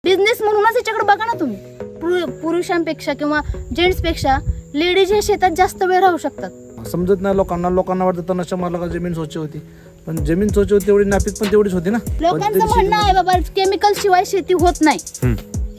Business म्हणूनच याच्याकडे बघा ना तुम्ही, पुरुषांपेक्षा किंवा जेंट्स पेक्षा लेडीज हे शेतात जास्त वेळ राहू शकतात. समजत नाही लोकांना वाटतं तणाच्या मारला का जमीन स्वच्छ होती, पण जमीन स्वच्छ होती तेवढी नापीक पण तेवढीच होती ना. लोकांचं म्हणणं आहे बाबा केमिकल शिवाय शेती होत नाही,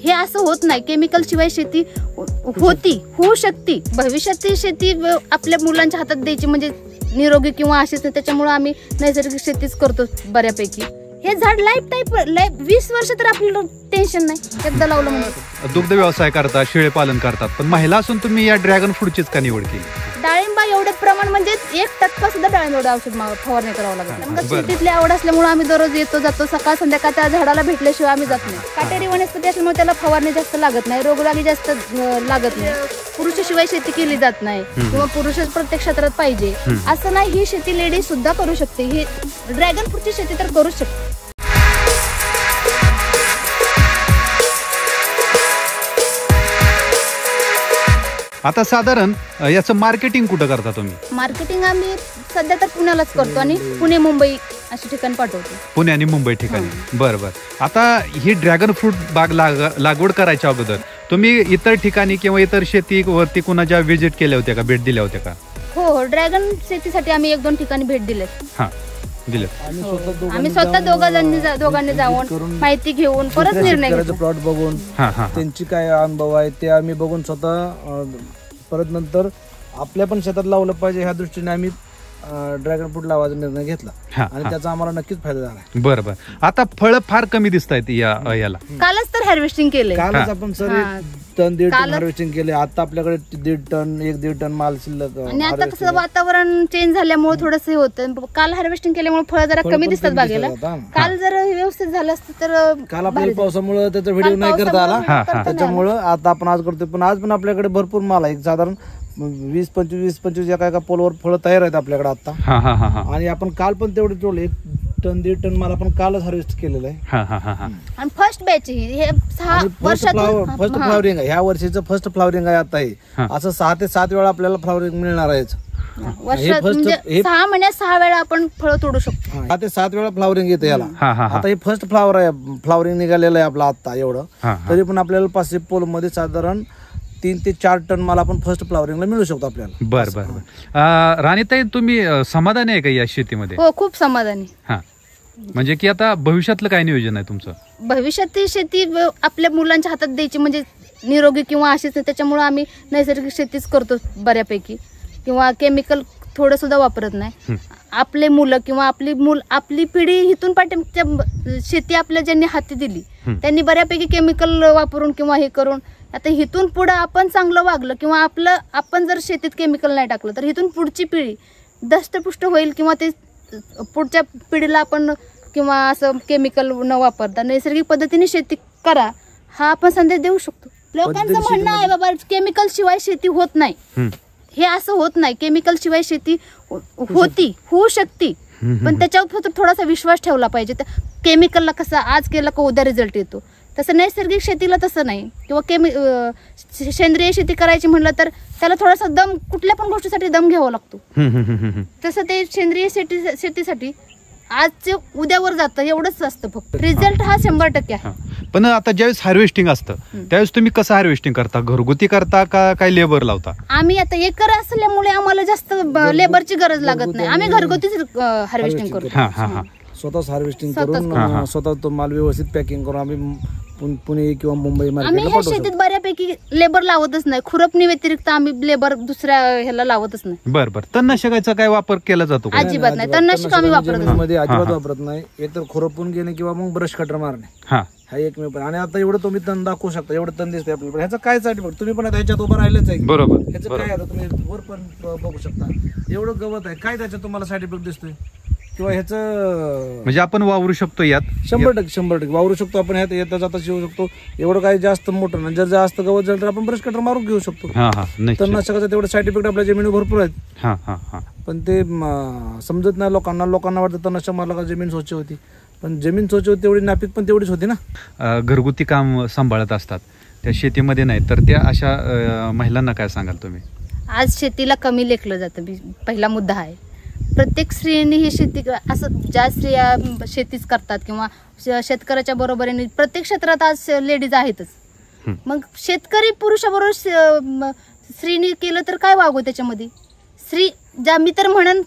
हे असं होत नाही. केमिकल शिवाय शेती होऊ शकते. भविष्यात शेती आपल्या मुलांच्या हातात द्यायची म्हणजे निरोगी किंवा अशीच नाही, त्याच्यामुळे आम्ही नैसर्गिक शेतीच करतो बऱ्यापैकी. हे झाड लाईफ 20 वर्ष तर आपल्याला टेन्शन नाही, एकदा लावलं म्हणजे. दुग्ध व्यवसाय करतात, शेळी पालन करतात, पण महिला असून तुम्ही या ड्रॅगन फ्रूटचीच का निवड केली? डाळिंबा एवढे प्रमाण म्हणजे 1% सुद्धा डाळिंब एवढं औषध फवारणी करावं लागत. शेतीतली आवड असल्यामुळे आम्ही दररोज येतो जातो, सकाळ संध्याकाळ त्या झाडाला भेटल्याशिवाय आम्ही जात नाही. काटेरी वनस्पती असल्यामुळे त्याला फवारणी जास्त लागत नाही, रोगराई जास्त लागत नाही. पुरुषाशिवाय शेती केली जात नाही किंवा पुरुषच प्रत्येक क्षेत्रात पाहिजे असं नाही. ही शेती लेडीज सुद्धा करू शकते, ही ड्रॅगन फ्रूटची शेती तर करूच शकते. आता साधारण याचं मार्केटिंग कुठं करता तुम्ही? मार्केटिंग आम्ही सध्या तर पुण्यालाच करतो आणि पुणे मुंबई अशी ठिकाणी पाठवतो. पुणे आणि मुंबई ठिकाणी. बरं. आता ही ड्रॅगन फ्रूट बाग लागवड करायच्या अगोदर तुम्ही इतर ठिकाणी किंवा इतर शेतीवरती कुणाच्या व्हिजिट केल्या होत्या का, भेट दिल्या होत्या का? हो, ड्रॅगन शेतीसाठी आम्ही 1-2 ठिकाणी भेट दिले. आम्ही स्वतः दोघांनी जाऊन माहिती घेऊन परत निर्णय घेतला. प्लॉट बघून त्यांची काय अनुभव आहे ते आम्ही बघून स्वतः परत नंतर आपल्या पण शेतात लावलं पाहिजे ह्या दृष्टीने आम्ही ड्रॅगन फ्रूट लावायचा निर्णय घेतला आणि त्याचा आम्हाला नक्कीच फायदा झाला. बरं. आता फळ फार कमी दिसत आहेत याला. कालच तर हार्वेस्टिंग केले, कालच आपण सर 1-1.5 टन हार्वेस्टिंग केले. आता आपल्याकडे 1.5 टन माल शिल्लक. आणि आता कसं वातावरण चेंज झाल्यामुळे थोडंसं होतं. काल हार्वेस्टिंग केल्यामुळे फळ जरा कमी दिसतात बागेला. काल जर व्यवस्थित झालं असतं तर. काल आपल्याला पावसामुळे त्याचा व्हिडिओ नाही करता आला, त्याच्यामुळे आता आपण आज करतोय. पण आज पण आपल्याकडे भरपूर माल आहे, साधारण 20-25 एका पोलवर फळं तयार आहेत आपल्याकडे आता. आणि आपण काल पण तेवढे तोडले 1-1.5 टन माल आपण कालच हार्वेस्ट केलेलं आहे. आणि फर्स्ट बॅच हे 6 वर्षातून फर्स्ट फ्लावरिंग आहे, ह्या वर्षीचं फर्स्ट फ्लावरिंग आहे. आता हे असं 6 ते 7 वेळा आपल्याला फ्लावरिंग मिळणार आहे. वर्षात म्हणजे 6 महिन्यात 6 वेळा आपण फळ तोडू शकतो. 6 ते 7 वेळा फ्लावरिंग येते याला. आता हे फर्स्ट फ्लावर आहे, फ्लावरिंग निघालेलं आहे आपला आता एवढं. तरी पण आपल्याला 500 पोल मध्ये साधारण 3 ते 4 टन माल आपण फर्स्ट फ्लावरिंगला मिळू शकतो आपल्याला. बरं. राणीताई, तुम्ही समाधानी आहे का या शेतीमध्ये? हो, खूप समाधानी. म्हणजे की आता भविष्यातलं काय नियोजन आहे तुमचं? भविष्यात शेती आपल्या मुलांच्या हातात द्यायची म्हणजे निरोगी किंवा अशीच नाही, त्याच्यामुळे आम्ही नैसर्गिक शेतीच करतो बऱ्यापैकी. किंवा केमिकल थोडं सुद्धा वापरत नाही. आपले मुलं किंवा आपली पिढी इथून शेती आपल्या ज्यांनी हाती दिली त्यांनी बऱ्यापैकी केमिकल वापरून किंवा हे करून, आता इथून पुढे आपण चांगलं वागलं किंवा आपण जर शेतीत केमिकल नाही टाकलं तर इथून पुढची पिढी दष्टपुष्ट होईल किंवा ते पुढच्या पिढीला आपण किंवा असं केमिकल न वापरता नैसर्गिक पद्धतीने शेती करा हा आपण संदेश देऊ शकतो. लोकांचं म्हणणं आहे बाबा केमिकल शिवाय शेती होत नाही, हे असं होत नाही. केमिकल शिवाय शेती होऊ शकते, पण त्याच्यावर फक्त थोडासा विश्वास ठेवला पाहिजे. केमिकलला कसं आज केलं का उद्या रिझल्ट येतो, तसं नैसर्गिक शेतीला तसं नाही. किंवा सेंद्रिय शेती करायची म्हणलं तर त्याला थोडासा दम, कुठल्या पण गोष्टीसाठी दम घ्यावा लागतो. तसं ते सेंद्रिय शेतीसाठी आज उद्यावर जातं एवढंच असतं, फक्त रिझल्ट हा 100% आहे. पण आता ज्यावेळेस हार्वेस्टिंग असतं त्यावेळेस तुम्ही कसं हार्वेस्टिंग करता? घरगुती करता का काय लेबर लावता? आम्ही आता एकर असल्यामुळे आम्हाला जास्त लेबरची गरज लागत नाही, आम्ही घरगुतीच हार्वेस्टिंग करतो. स्वतःच हार्वेस्टिंग करून स्वतः तो माल व्यवस्थित पॅकिंग करून आम्ही पुणे किंवा मुंबई आम्ही ह्या शेतीत बऱ्यापैकी लेबर लावतच नाही. खुरपणी व्यतिरिक्त आम्ही लेबर दुसऱ्या ह्याला लावतच नाही. बरं. तणनाशकाचा काय वापर केला जातो? अजिबात नाही, तणनाशक आम्ही वापरत मध्ये अजिबात वापरत नाही. एकतर खुरपून घेणे किंवा मग ब्रश कटर मारणे हा एकमेव. आणि आता एवढं तुम्ही तण दाखवू शकता, एवढं तण दिसतंय आपल्याला, ह्याचा काय साठी तुम्ही पण ह्याच्यात उभं राहिलेच आहे. बरोबर. ह्याचं काय आता तुम्ही वर पण बघू शकता, एवढं गवत आहे, काय त्याच्यात तुम्हाला साईड इफेक्ट दिसतोय किंवा ह्याचं म्हणजे आपण वावरू शकतो यात 100% वावरू शकतो आपण. ह्यात येता जाता शिवू शकतो. एवढं काही जास्त मोठं नाही. जर जास्त गवत झालं तर आपण ब्रश कटर मारून घेऊ शकतो. तणनाशकाचा तेवढं साईड इफेक्ट आपल्या जमिनीवर भरपूर आहेत. पण ते समजत नाही लोकांना वाटतं तणनाशक मारला का जमीन स्वच्छ होती, पण जमीन स्वच्छ होती तेवढी नापीक पण तेवढीच होती ना. घरगुती काम सांभाळत असतात त्या शेतीमध्ये नाही तर त्या अशा महिलांना काय सांगाल तुम्ही? आज शेतीला कमी लेखलं जातं, पहिला मुद्दा आहे. प्रत्येक स्त्रियांनी ही शेती असं ज्या स्त्रिया शेतीच करतात किंवा शेतकऱ्याच्या बरोबरीने प्रत्येक क्षेत्रात आज लेडीज आहेतच. मग शेतकरी पुरुषाबरोबर स्त्रीने केलं तर काय वागू त्याच्यामध्ये. स्त्री ज्या मी तर म्हणन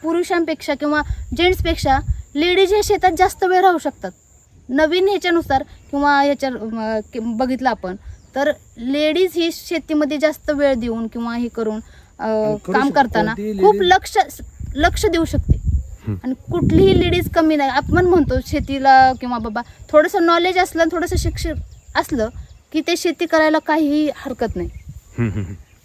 पुरुषांपेक्षा किंवा जेंट्सपेक्षा लेडीज हे शेतात जास्त वेळ राहू शकतात. नवीन ह्याच्यानुसार किंवा ह्याच्या बघितलं आपण तर लेडीज ही शेतीमध्ये जास्त वेळ देऊन किंवा हे करून काम करताना खूप लक्ष देऊ शकते. आणि कुठलीही लेडीज कमी नाही. आपण म्हणतो शेतीला किंवा बाबा थोडंसं नॉलेज असलं थोडंसं शिक्षण असलं की ते शेती करायला काहीही हरकत नाही.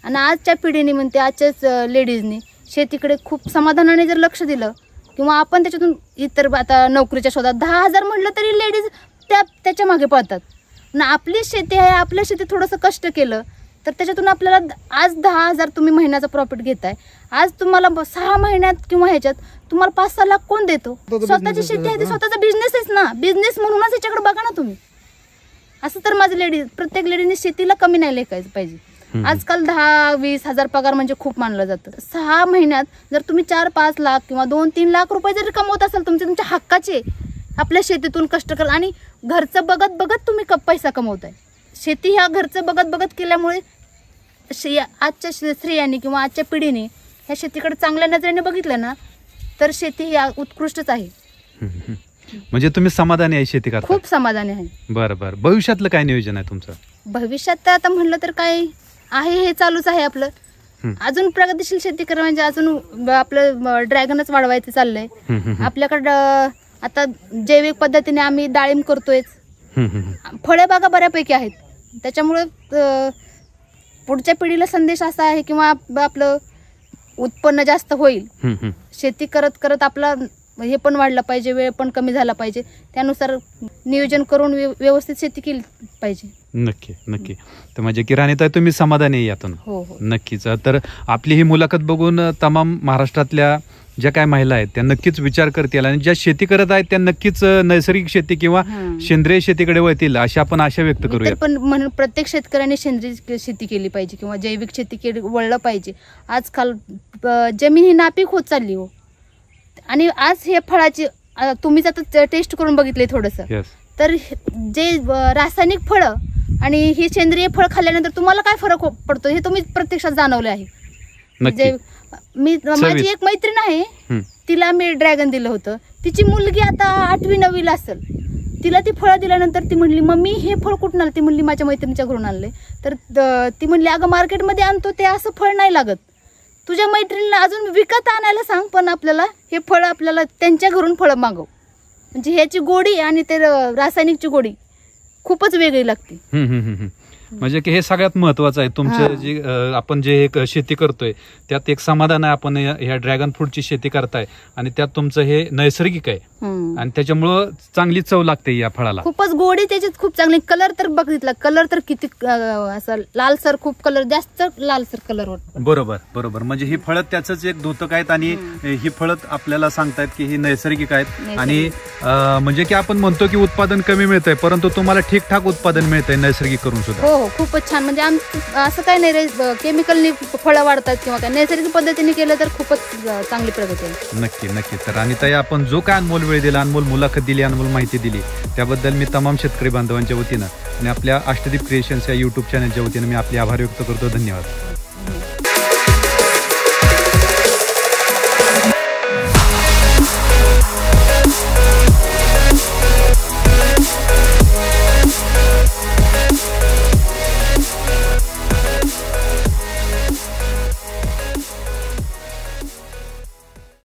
आणि आजच्या पिढीने म्हणते आजच्याच लेडीजनी शेतीकडे खूप समाधानाने जर लक्ष दिलं किंवा आपण त्याच्यातून इतर आता नोकरीच्या शोधात 10,000 म्हटलं तरी लेडीज त्याच्या मागे पळतात. ना आपली शेती आहे, आपल्या शेतीत थोडंसं कष्ट केलं तर त्याच्यातून आपल्याला आज 10,000 तुम्ही महिन्याचा प्रॉफिट घेताय. आज तुम्हाला 6 महिन्यात किंवा ह्याच्यात तुम्हाला 5-6 लाख कोण देतो. स्वतःची शेती आहे ती स्वतःचा बिझनेसच ना. बिझनेस म्हणूनच याच्याकडे बघा ना तुम्ही. असं तर माझं प्रत्येक लेडीने शेतीला कमी नाही लेखायचं पाहिजे. आजकाल 10-20 हजार पगार म्हणजे खूप मानलं जातं. 6 महिन्यात जर तुम्ही 4-5 लाख किंवा 2-3 लाख रुपये जरी कमवत असाल तुमच्या हक्काचे आपल्या शेतीतून कष्ट करा आणि घरचं बघत बघत तुम्ही पैसा कमवताय. शेती ह्या घरचं बघत बघत केल्यामुळे आजच्या स्त्रियांनी किंवा आजच्या पिढीने ह्या शेतीकडे चांगल्या नजरेने बघितलं ना तर शेती ही उत्कृष्टच आहे. म्हणजे तुम्ही समाधानी आहे शेती करता? खूप समाधानी आहे. बरं बरं. भविष्यातलं काय नियोजन आहे तुमचं? भविष्यात तर आता म्हणलं तर काय आहे हे चालूच आहे आपलं. अजून प्रगतिशील शेती करा म्हणजे अजून आपलं ड्रॅगनच वाढवायचं चाललंय. आपल्याकडं आता जैविक पद्धतीने आम्ही डाळिंब करतोय. फळबागा बऱ्यापैकी आहेत. त्याच्यामुळे पुढच्या पिढीला संदेश असा आहे किंवा आपलं उत्पन्न जास्त होईल. शेती करत करत आपला हे पण वाढलं पाहिजे, वेळ पण कमी झाला पाहिजे. त्यानुसार नियोजन करून व्यवस्थित शेती केली पाहिजे. नक्की नक्की. तर म्हणजे किराणीताई तुम्ही समाधानी आहे यातून? हो हो नक्कीच. तर आपली ही मुलाखत बघून तमाम महाराष्ट्रातल्या ज्या काय महिला आहेत त्या नक्कीच विचार करतील आणि ज्या शेती करत आहेत त्या नक्कीच नैसर्गिक शेती किंवा सेंद्रिय शेतीकडे वळतील अशी आपण आशा व्यक्त करूया. पण म्हणून प्रत्येक शेतकऱ्याने सेंद्रिय शेती केली पाहिजे किंवा जैविक शेती वळलं पाहिजे. आजकाल जमीन ही नापीक होत चालली हो. आणि आज हे फळाची तुम्हीच आता टेस्ट करून बघितले थोडंसं तर जे रासायनिक फळं आणि ही सेंद्रिय फळ खाल्ल्यानंतर तुम्हाला काय फरक पडतो हे तुम्ही प्रत्यक्षात जाणवले आहे. माझी एक मैत्रीण आहे तिला मी ड्रॅगन दिलं होतं. तिची मुलगी आता 8वी-9वीला असेल. तिला ती फळं दिल्यानंतर ती म्हणली मम्मी हे फळ कुठून आलं. ती म्हणली माझ्या मैत्रिणीच्या घरून आणले. तर ती म्हणली अगं मार्केटमध्ये आणतो ते असं फळ नाही लागत. तुझ्या मैत्रिणीला अजून विकत आणायला सांग पण आपल्याला हे फळ आपल्याला त्यांच्या घरून फळं मागव. म्हणजे ह्याची गोडी आणि ते रासायनिकची गोडी खूपच वेगळी लागते. म्हणजे की हे सगळ्यात महत्वाचं आहे तुमचं जे आपण जे एक शेती करतोय त्यात एक समाधान आहे. आपण ह्या ड्रॅगन फ्रूटची शेती करताय आणि त्यात तुमचं हे नैसर्गिक आहे आणि त्याच्यामुळं चांगली चव लागते या फळाला. खूपच गोडी त्याच्यात खूप चांगली. कलर तर बघितला कलर तर किती असं लालसर खूप कलर जास्त लालसर कलर होत. बरोबर बरोबर. म्हणजे ही फळं त्याच एक द्योतक आहेत आणि ही फळं आपल्याला सांगतायत की ही नैसर्गिक आहेत. आणि म्हणजे की आपण म्हणतो की उत्पादन कमी मिळतंय परंतु तुम्हाला ठीकठाक उत्पादन मिळतंय नैसर्गिक करून सुद्धा. हो खूपच छान. म्हणजे असं काही नाही रे केमिकलनी फळं वाढतात किंवा काय नैसर्गिक पद्धतीने केलं तर खूपच चांगली प्रगती आहे. नक्की नक्की. तर आणि ताई आपण जो काय अनमोल वेळ दिला, अनमोल मुलाखत दिली, अनमोल माहिती दिली त्याबद्दल मी तमाम शेतकरी बांधवांच्या वतीनं आणि आपल्या अष्टदीप क्रिएशन्स या युट्यूब चॅनलच्या वतीनं मी आपले आभार व्यक्त करतो. धन्यवाद.